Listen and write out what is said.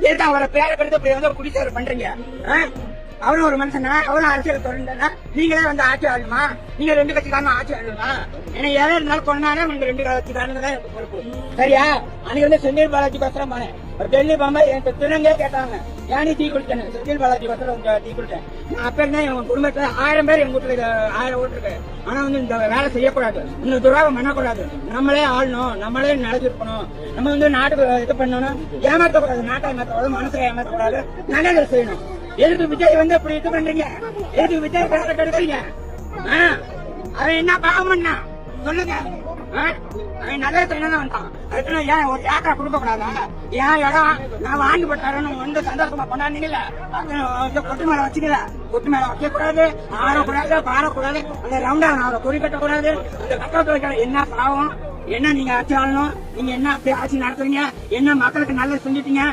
எதுக்கு அவரை பேரை கெடுத்து இப்படி வந்து குடிசேர் பண்றீங்க? அவரும் ஒரு மனுஷனா? அவரும் அரசியல் தொடர்ந்தா நீங்களே வந்து ஆட்சி ஆளுமா? நீங்க ரெண்டு கட்சிக்காரனும் ஆட்சி ஆளுமா? ஏன்னா எதை இருந்தாலும் கொண்டானே நீங்க ரெண்டு கட்சிக்காரங்க தான் எனக்கு பொறுப்பு. சரியா? அன்னைக்கு வந்து செந்தில் பாலாஜி பத்திரம் போனேன். ஒரு டெல்லி போகும்போது எனக்கு திருநங்கே கேட்டாங்க, ஏன் நீ டீ குடிச்சேன்னு. செந்தில் பாலாஜி பத்திரம் டீ குடிச்சேன். நான் அப்ப இருந்தா எங்க குடும்பத்துல 1000 பேர் எங்க வீட்டுல 1000 ஓட்டு இருக்கு. ஆனா வந்து இந்த வேலை செய்யக்கூடாது, இந்த துராகம் பண்ணக்கூடாது. நம்மளே ஆளணும், நம்மளே நிலைச்சிருக்கணும். நம்ம வந்து நாட்டுக்கு இது பண்ணணும், ஏமாற்றக்கூடாது, நாட்டை ஏமாற்றக்கூடாது, மனசை ஏமாற்றக்கூடாது, நல்லதை செய்யணும். எதுக்கு விஜய் வந்து இப்படி இது பண்றீங்க? எதுக்கு விஜய் பேச கெடுக்கிறீங்க? அவன் என்ன பாவம் பண்ணா சொல்லுங்க. அவன் நல்ல தான் வந்தான். அதுக்கு ஏன் ஒரு ஏக்கரை கொடுக்க கூடாதா? ஏன் இடம் நான் வாங்கி போட்டாருன்னு வந்து சந்தோஷமா கொண்டாந்தீங்கல்ல, கொட்டு மேல வச்சுக்கல. கொட்டு மேல வைக்க கூடாது, ஆறக்கூடாது, பாறக்கூடாது, அந்த ரவுண்டா அவரை குறி கட்டக்கூடாது, அந்த கட்டத்தை வைக்க. என்ன பாவம்? என்ன நீங்க ஆட்சி ஆளணும்? நீங்க என்ன அப்படி ஆட்சி நடத்துறீங்க? என்ன மக்களுக்கு நல்லது செஞ்சுட்டீங்க?